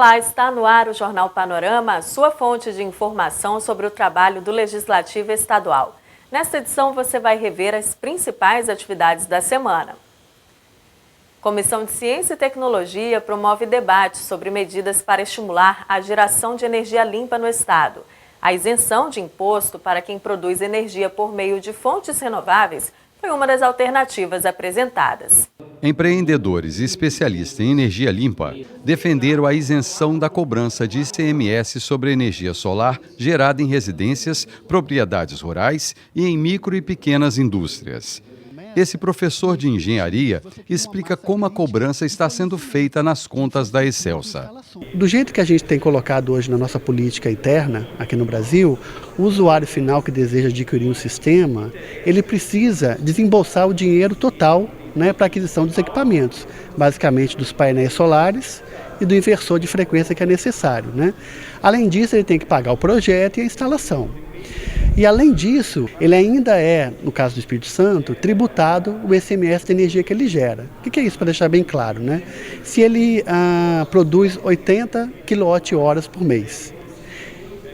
Olá, está no ar o Jornal Panorama, sua fonte de informação sobre o trabalho do Legislativo Estadual. Nesta edição você vai rever as principais atividades da semana. Comissão de Ciência e Tecnologia promove debate sobre medidas para estimular a geração de energia limpa no Estado. A isenção de imposto para quem produz energia por meio de fontes renováveis foi uma das alternativas apresentadas. Empreendedores e especialistas em energia limpa defenderam a isenção da cobrança de ICMS sobre energia solar gerada em residências, propriedades rurais e em micro e pequenas indústrias. Esse professor de engenharia explica como a cobrança está sendo feita nas contas da Excelsa. Do jeito que a gente tem colocado hoje na nossa política interna, aqui no Brasil, o usuário final que deseja adquirir um sistema, ele precisa desembolsar o dinheiro total, para a aquisição dos equipamentos, basicamente dos painéis solares e do inversor de frequência que é necessário. Além disso, ele tem que pagar o projeto e a instalação. E além disso, ele ainda é, no caso do Espírito Santo, tributado o ICMS de energia que ele gera. O que é isso, para deixar bem claro? Se ele produz 80 kWh por mês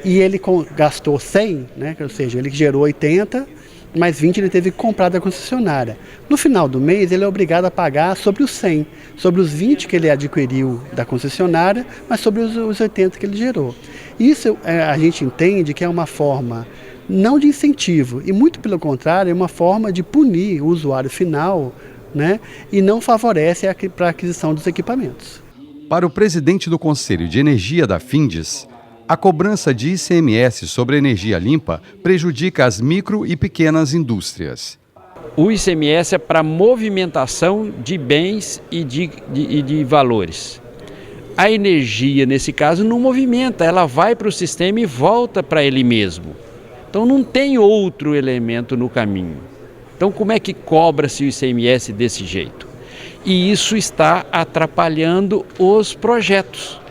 e ele gastou 100, ou seja, ele gerou 80, mais 20 ele teve que comprar da concessionária. No final do mês, ele é obrigado a pagar sobre os 100, sobre os 20 que ele adquiriu da concessionária, mas sobre os 80 que ele gerou. Isso a gente entende que é uma forma não de incentivo, e muito pelo contrário, é uma forma de punir o usuário final, e não favorece para a aquisição dos equipamentos. Para o presidente do Conselho de Energia da Findes, a cobrança de ICMS sobre energia limpa prejudica as micro e pequenas indústrias. O ICMS é para movimentação de bens e de valores. A energia, nesse caso, não movimenta, ela vai para o sistema e volta para ele mesmo. Então não tem outro elemento no caminho. Então como é que cobra-se o ICMS desse jeito? E isso está atrapalhando os projetos.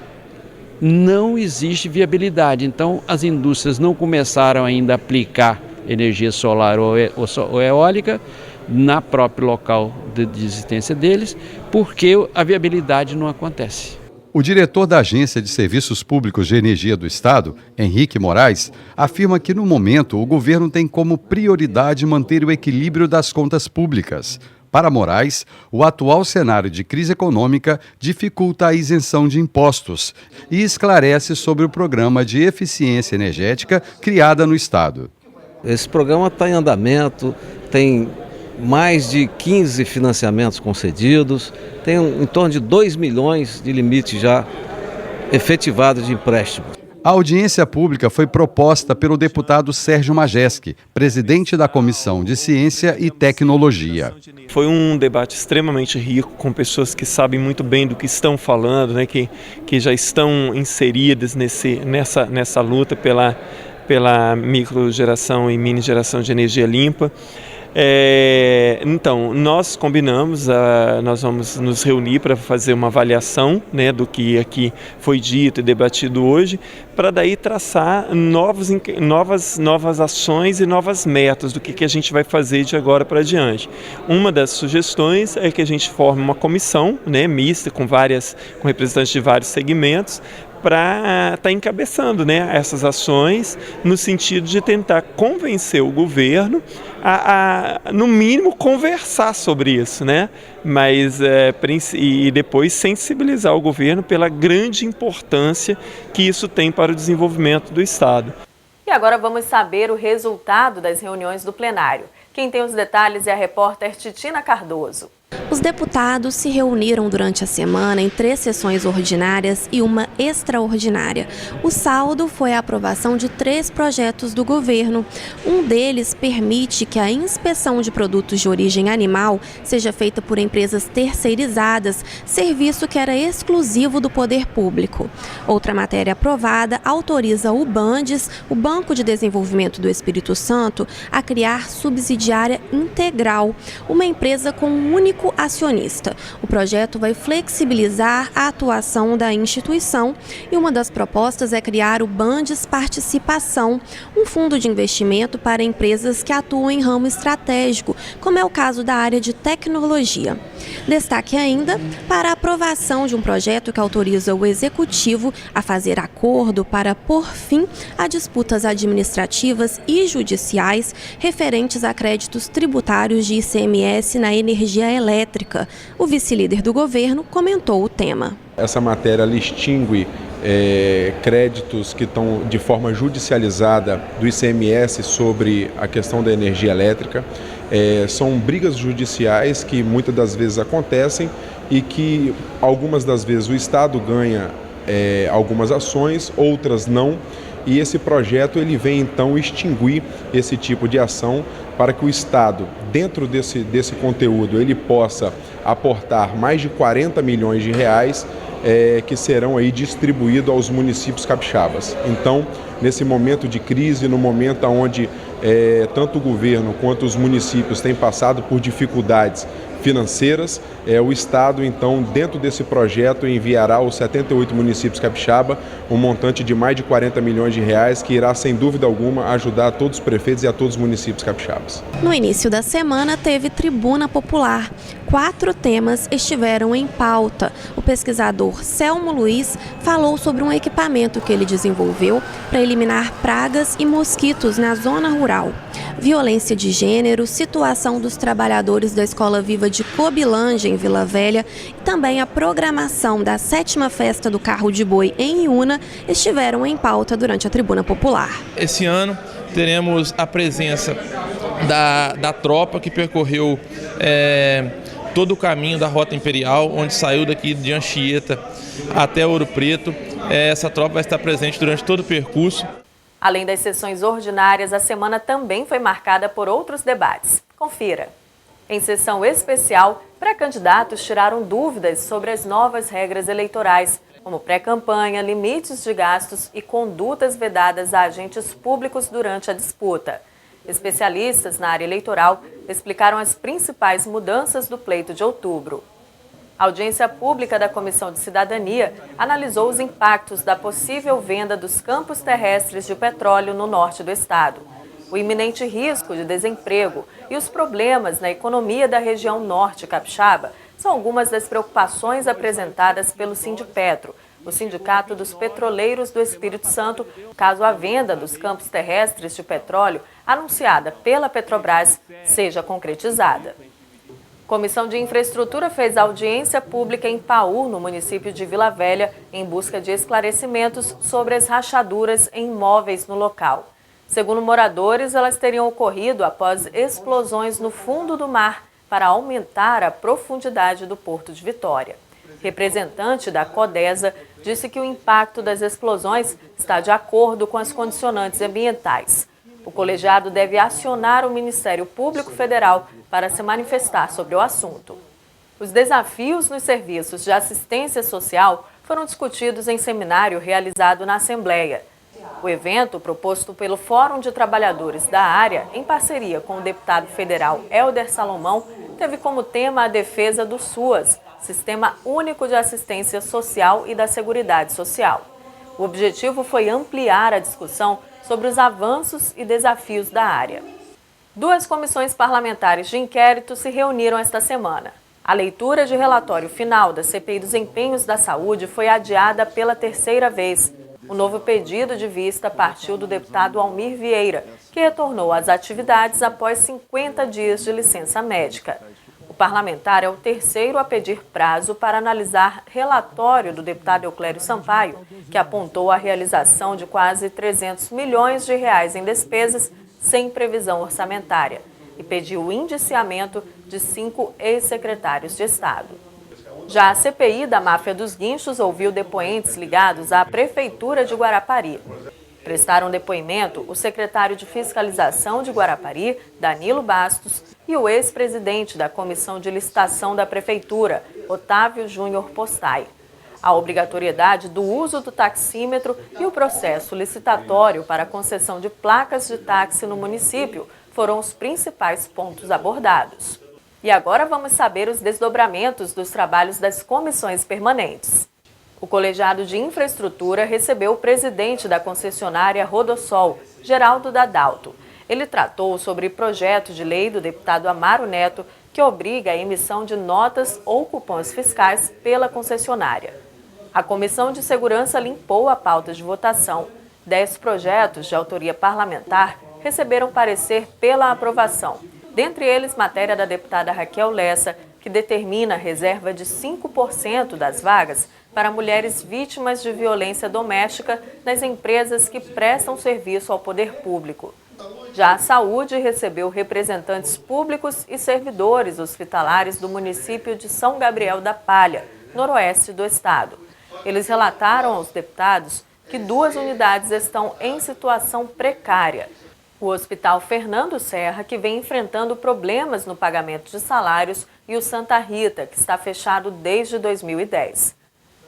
Não existe viabilidade. Então as indústrias não começaram ainda a aplicar energia solar ou eólica na próprio local de existência deles, porque a viabilidade não acontece. O diretor da Agência de Serviços Públicos de Energia do Estado, Henrique Moraes, afirma que no momento o governo tem como prioridade manter o equilíbrio das contas públicas. Para Moraes, o atual cenário de crise econômica dificulta a isenção de impostos e esclarece sobre o programa de eficiência energética criada no Estado. Esse programa está em andamento, tem mais de 15 financiamentos concedidos, tem em torno de 2 milhões de limite já efetivado de empréstimo. A audiência pública foi proposta pelo deputado Sérgio Majeski, presidente da Comissão de Ciência e Tecnologia. Foi um debate extremamente rico, com pessoas que sabem muito bem do que estão falando, que já estão inseridas nessa luta pela microgeração e mini geração de energia limpa. Então, nós combinamos, nós vamos nos reunir para fazer uma avaliação do que aqui foi dito e debatido hoje, para daí traçar novas ações e novas metas do que a gente vai fazer de agora para diante. Uma das sugestões é que a gente forme uma comissão mista com representantes de vários segmentos, para estar encabeçando essas ações no sentido de tentar convencer o governo a no mínimo, conversar sobre isso, mas e depois sensibilizar o governo pela grande importância que isso tem para o desenvolvimento do Estado. E agora vamos saber o resultado das reuniões do plenário. Quem tem os detalhes é a repórter Titina Cardoso. Os deputados se reuniram durante a semana em 3 sessões ordinárias e uma extraordinária. O saldo foi a aprovação de 3 projetos do governo. Um deles permite que a inspeção de produtos de origem animal seja feita por empresas terceirizadas, serviço que era exclusivo do poder público. Outra matéria aprovada autoriza o BANDES, o Banco de Desenvolvimento do Espírito Santo, a criar subsidiária integral, uma empresa com um único acionista. O projeto vai flexibilizar a atuação da instituição e uma das propostas é criar o Bandes Participação, um fundo de investimento para empresas que atuam em ramo estratégico, como é o caso da área de tecnologia. Destaque ainda para a aprovação de um projeto que autoriza o Executivo a fazer acordo para pôr fim a disputas administrativas e judiciais referentes a créditos tributários de ICMS na energia elétrica. O vice-líder do governo comentou o tema. Essa matéria ela extingue créditos que estão de forma judicializada do ICMS sobre a questão da energia elétrica. São brigas judiciais que muitas das vezes acontecem e que algumas das vezes o Estado ganha algumas ações, outras não. E esse projeto ele vem então extinguir esse tipo de ação para que o Estado, dentro desse conteúdo, ele possa aportar mais de 40 milhões de reais que serão aí distribuídos aos municípios capixabas. Então, nesse momento de crise, no momento onde tanto o governo quanto os municípios têm passado por dificuldades financeiras, o Estado, então, dentro desse projeto, enviará aos 78 municípios capixaba um montante de mais de 40 milhões de reais que irá, sem dúvida alguma, ajudar a todos os prefeitos e a todos os municípios capixabas. No início da semana, teve tribuna popular. 4 temas estiveram em pauta. O pesquisador Selmo Luiz falou sobre um equipamento que ele desenvolveu para eliminar pragas e mosquitos na zona rural. Violência de gênero, situação dos trabalhadores da Escola Viva de Cobilândia, em Vila Velha, e também a programação da 7ª Festa do Carro de Boi em Iuna estiveram em pauta durante a tribuna popular. Esse ano teremos a presença da tropa que percorreu todo o caminho da Rota Imperial, onde saiu daqui de Anchieta até Ouro Preto. Essa tropa vai estar presente durante todo o percurso. Além das sessões ordinárias, a semana também foi marcada por outros debates. Confira. Em sessão especial, pré-candidatos tiraram dúvidas sobre as novas regras eleitorais, como pré-campanha, limites de gastos e condutas vedadas a agentes públicos durante a disputa. Especialistas na área eleitoral explicaram as principais mudanças do pleito de outubro. A audiência pública da Comissão de Cidadania analisou os impactos da possível venda dos campos terrestres de petróleo no norte do estado, o iminente risco de desemprego e os problemas na economia da região norte capixaba são algumas das preocupações apresentadas pelo Sindipetro, o Sindicato dos Petroleiros do Espírito Santo, caso a venda dos campos terrestres de petróleo anunciada pela Petrobras seja concretizada. Comissão de Infraestrutura fez audiência pública em Paú, no município de Vila Velha, em busca de esclarecimentos sobre as rachaduras em imóveis no local. Segundo moradores, elas teriam ocorrido após explosões no fundo do mar para aumentar a profundidade do Porto de Vitória. Representante da Codesa disse que o impacto das explosões está de acordo com as condicionantes ambientais. O colegiado deve acionar o Ministério Público Federal para se manifestar sobre o assunto. Os desafios nos serviços de assistência social foram discutidos em seminário realizado na Assembleia. O evento, proposto pelo Fórum de Trabalhadores da área, em parceria com o deputado federal Helder Salomão, teve como tema a defesa do SUAS, Sistema Único de Assistência Social e da Seguridade Social. O objetivo foi ampliar a discussão sobre os avanços e desafios da área. 2 comissões parlamentares de inquérito se reuniram esta semana. A leitura de relatório final da CPI dos Empenhos da Saúde foi adiada pela 3ª vez. O novo pedido de vista partiu do deputado Almir Vieira, que retornou às atividades após 50 dias de licença médica. O parlamentar é o 3º a pedir prazo para analisar relatório do deputado Euclério Sampaio, que apontou a realização de quase 300 milhões de reais em despesas sem previsão orçamentária e pediu o indiciamento de 5 ex-secretários de Estado. Já a CPI da máfia dos guinchos ouviu depoentes ligados à Prefeitura de Guarapari. Prestaram depoimento o secretário de Fiscalização de Guarapari, Danilo Bastos, e o ex-presidente da Comissão de Licitação da Prefeitura, Otávio Júnior Postai. A obrigatoriedade do uso do taxímetro e o processo licitatório para a concessão de placas de táxi no município foram os principais pontos abordados. E agora vamos saber os desdobramentos dos trabalhos das comissões permanentes. O colegiado de infraestrutura recebeu o presidente da concessionária Rodossol, Geraldo Dadalto. Ele tratou sobre projeto de lei do deputado Amaro Neto, que obriga a emissão de notas ou cupons fiscais pela concessionária. A Comissão de Segurança limpou a pauta de votação. 10 projetos de autoria parlamentar receberam parecer pela aprovação. Dentre eles, matéria da deputada Raquel Lessa, que determina a reserva de 5% das vagas para mulheres vítimas de violência doméstica nas empresas que prestam serviço ao poder público. Já a Saúde recebeu representantes públicos e servidores hospitalares do município de São Gabriel da Palha, noroeste do estado. Eles relataram aos deputados que 2 unidades estão em situação precária. O Hospital Fernando Serra, que vem enfrentando problemas no pagamento de salários, e o Santa Rita, que está fechado desde 2010.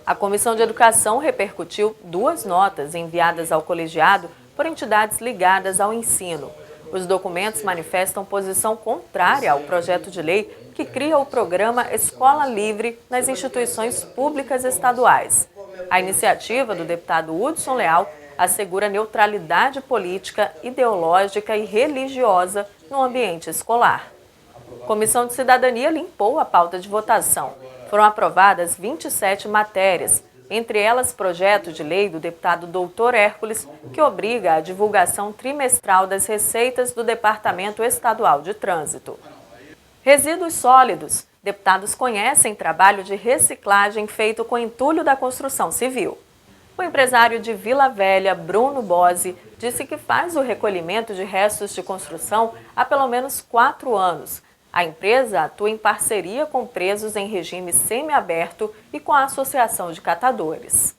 A Comissão de Educação repercutiu 2 notas enviadas ao colegiado por entidades ligadas ao ensino. Os documentos manifestam posição contrária ao projeto de lei que cria o programa Escola Livre nas instituições públicas estaduais. A iniciativa do deputado Hudson Leal assegura neutralidade política, ideológica e religiosa no ambiente escolar. A Comissão de Cidadania limpou a pauta de votação. Foram aprovadas 27 matérias, entre elas projeto de lei do deputado Dr. Hércules, que obriga a divulgação trimestral das receitas do Departamento Estadual de Trânsito. Resíduos sólidos. Deputados conhecem trabalho de reciclagem feito com entulho da construção civil. O empresário de Vila Velha, Bruno Bose, disse que faz o recolhimento de restos de construção há pelo menos 4 anos. A empresa atua em parceria com presos em regime semiaberto e com a Associação de Catadores.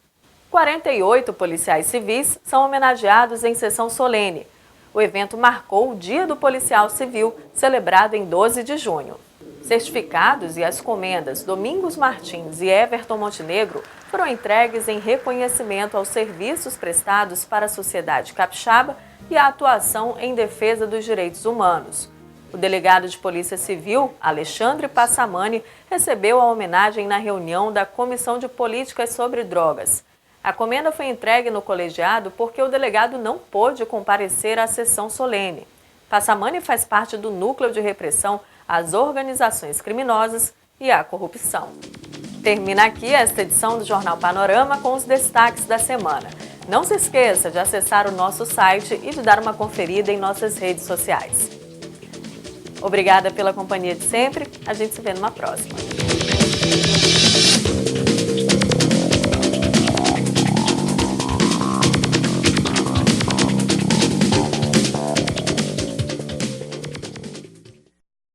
48 policiais civis são homenageados em sessão solene. O evento marcou o Dia do Policial Civil, celebrado em 12 de junho. Certificados e as comendas Domingos Martins e Everton Montenegro foram entregues em reconhecimento aos serviços prestados para a sociedade capixaba e à atuação em defesa dos direitos humanos. O delegado de Polícia Civil, Alexandre Passamani, recebeu a homenagem na reunião da Comissão de Políticas sobre Drogas. A comenda foi entregue no colegiado porque o delegado não pôde comparecer à sessão solene. Passamani faz parte do núcleo de repressão às organizações criminosas e à corrupção. Termina aqui esta edição do Jornal Panorama com os destaques da semana. Não se esqueça de acessar o nosso site e de dar uma conferida em nossas redes sociais. Obrigada pela companhia de sempre. A gente se vê numa próxima.